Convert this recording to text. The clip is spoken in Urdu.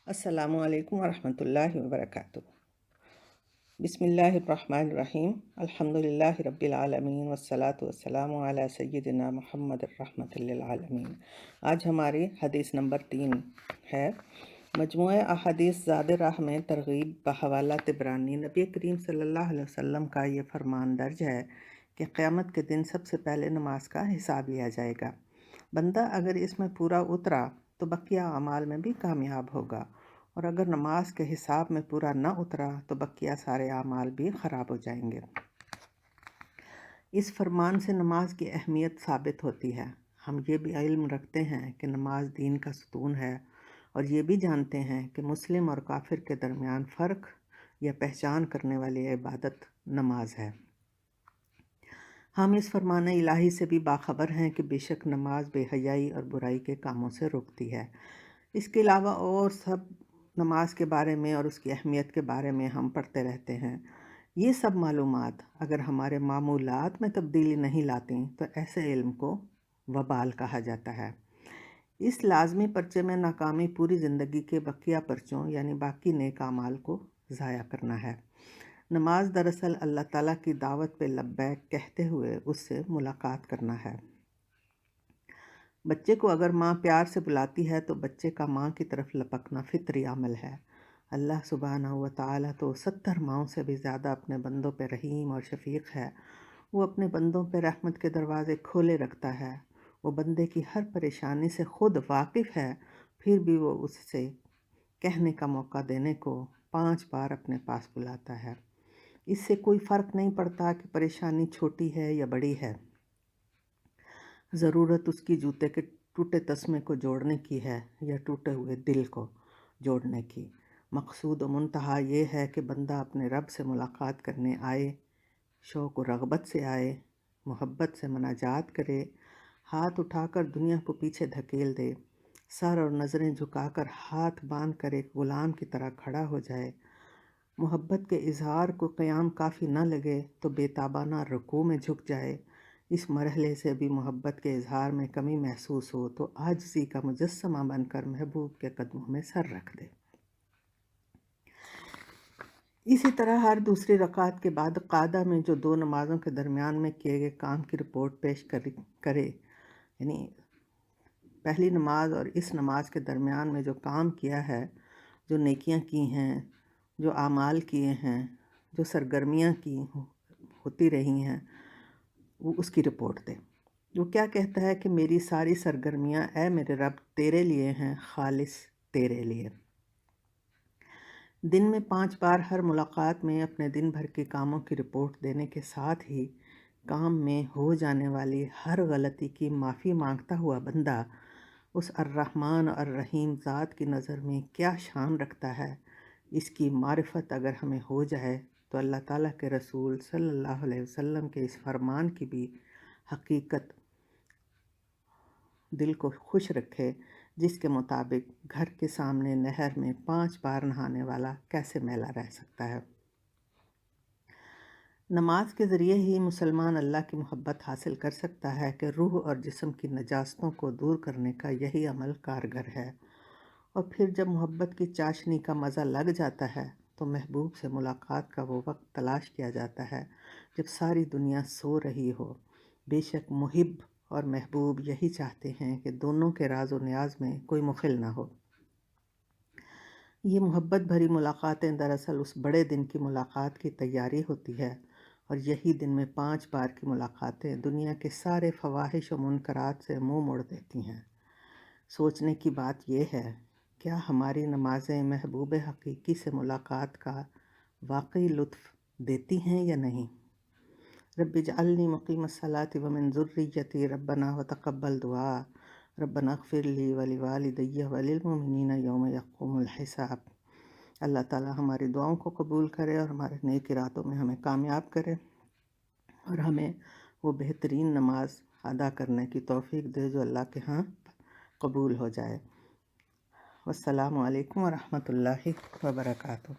السلام علیکم ورحمۃ اللہ وبرکاتہ۔ بسم اللہ الرحمن الرحیم۔ الحمد للہ رب العالمین والصلاة والسلام علی سیدنا محمد الرحمۃ للعالمین۔ آج ہماری حدیث نمبر 3 ہے۔ مجموعہ احادیث زاد راہ میں ترغیب بحوالہ طبرانی۔ نبی کریم صلی اللہ علیہ وسلم کا یہ فرمان درج ہے کہ قیامت کے دن سب سے پہلے نماز کا حساب لیا جائے گا۔ بندہ اگر اس میں پورا اترا تو بقیہ اعمال میں بھی کامیاب ہوگا، اور اگر نماز کے حساب میں پورا نہ اترا تو بقیہ سارے اعمال بھی خراب ہو جائیں گے۔ اس فرمان سے نماز کی اہمیت ثابت ہوتی ہے۔ ہم یہ بھی علم رکھتے ہیں کہ نماز دین کا ستون ہے، اور یہ بھی جانتے ہیں کہ مسلم اور کافر کے درمیان فرق یا پہچان کرنے والی عبادت نماز ہے۔ ہم اس فرمان الہی سے بھی باخبر ہیں کہ بے شک نماز بے حیائی اور برائی کے کاموں سے روکتی ہے۔ اس کے علاوہ اور سب نماز کے بارے میں اور اس کی اہمیت کے بارے میں ہم پڑھتے رہتے ہیں۔ یہ سب معلومات اگر ہمارے معمولات میں تبدیلی نہیں لاتی تو ایسے علم کو وبال کہا جاتا ہے۔ اس لازمی پرچے میں ناکامی پوری زندگی کے بقیہ پرچوں یعنی باقی نیک اعمال کو ضائع کرنا ہے۔ نماز دراصل اللہ تعالیٰ کی دعوت پہ لبیک کہتے ہوئے اس سے ملاقات کرنا ہے۔ بچے کو اگر ماں پیار سے بلاتی ہے تو بچے کا ماں کی طرف لپکنا فطری عمل ہے۔ اللہ سبحانہ و تعالیٰ تو 70 ماؤں سے بھی زیادہ اپنے بندوں پہ رحیم اور شفیق ہے۔ وہ اپنے بندوں پہ رحمت کے دروازے کھولے رکھتا ہے۔ وہ بندے کی ہر پریشانی سے خود واقف ہے، پھر بھی وہ اس سے کہنے کا موقع دینے کو 5 بار اپنے پاس بلاتا ہے۔ اس سے کوئی فرق نہیں پڑتا کہ پریشانی چھوٹی ہے یا بڑی ہے۔ ضرورت اس کی جوتے کے ٹوٹے تسمے کو جوڑنے کی ہے یا ٹوٹے ہوئے دل کو جوڑنے کی۔ مقصود و منتہا یہ ہے کہ بندہ اپنے رب سے ملاقات کرنے آئے، شوق و رغبت سے آئے، محبت سے مناجات کرے، ہاتھ اٹھا کر دنیا کو پیچھے دھکیل دے، سر اور نظریں جھکا کر ہاتھ باندھ کر ایک غلام کی طرح کھڑا ہو جائے۔ محبت کے اظہار کو قیام کافی نہ لگے تو بے تابانہ رکوع میں جھک جائے۔ اس مرحلے سے بھی محبت کے اظہار میں کمی محسوس ہو تو عاجزی کا مجسمہ بن کر محبوب کے قدموں میں سر رکھ دے۔ اسی طرح ہر دوسری رکعت کے بعد قعدہ میں جو 2 نمازوں کے درمیان میں کیے گئے کام کی رپورٹ پیش کرے، یعنی پہلی نماز اور اس نماز کے درمیان میں جو کام کیا ہے، جو نیکیاں کی ہیں، جو اعمال کیے ہیں، جو سرگرمیاں کی ہوتی رہی ہیں، وہ اس کی رپورٹ دے۔ وہ کیا کہتا ہے کہ میری ساری سرگرمیاں اے میرے رب تیرے لیے ہیں، خالص تیرے لیے۔ دن میں 5 بار ہر ملاقات میں اپنے دن بھر کے کاموں کی رپورٹ دینے کے ساتھ ہی کام میں ہو جانے والی ہر غلطی کی معافی مانگتا ہوا بندہ اس الرحمن اور الرحیم ذات کی نظر میں کیا شان رکھتا ہے، اس کی معرفت اگر ہمیں ہو جائے تو اللہ تعالیٰ کے رسول صلی اللہ علیہ وسلم کے اس فرمان کی بھی حقیقت دل کو خوش رکھے، جس کے مطابق گھر کے سامنے نہر میں 5 بار نہانے والا کیسے میلا رہ سکتا ہے۔ نماز کے ذریعے ہی مسلمان اللہ کی محبت حاصل کر سکتا ہے کہ روح اور جسم کی نجاستوں کو دور کرنے کا یہی عمل کارگر ہے، اور پھر جب محبت کی چاشنی کا مزہ لگ جاتا ہے تو محبوب سے ملاقات کا وہ وقت تلاش کیا جاتا ہے جب ساری دنیا سو رہی ہو۔ بے شک محب اور محبوب یہی چاہتے ہیں کہ دونوں کے راز و نیاز میں کوئی مخل نہ ہو۔ یہ محبت بھری ملاقاتیں دراصل اس بڑے دن کی ملاقات کی تیاری ہوتی ہے، اور یہی دن میں 5 بار کی ملاقاتیں دنیا کے سارے فواحش و منکرات سے منہ موڑ دیتی ہیں۔ سوچنے کی بات یہ ہے، کیا ہماری نمازیں محبوب حقیقی سے ملاقات کا واقعی لطف دیتی ہیں یا نہیں؟ رب اجعلنی مقیم الصلاۃ ومن ذریتی ربنا وتقبل دعا ربنا اغفر لی ولوالدی وللمؤمنین یوم یقوم الحساب۔ اللہ تعالیٰ ہماری دعاؤں کو قبول کرے اور ہمارے نیک ارادوں میں ہمیں کامیاب کرے، اور ہمیں وہ بہترین نماز ادا کرنے کی توفیق دے جو اللہ کے ہاں قبول ہو جائے۔ والسلام علیکم ورحمۃ اللہ وبرکاتہ۔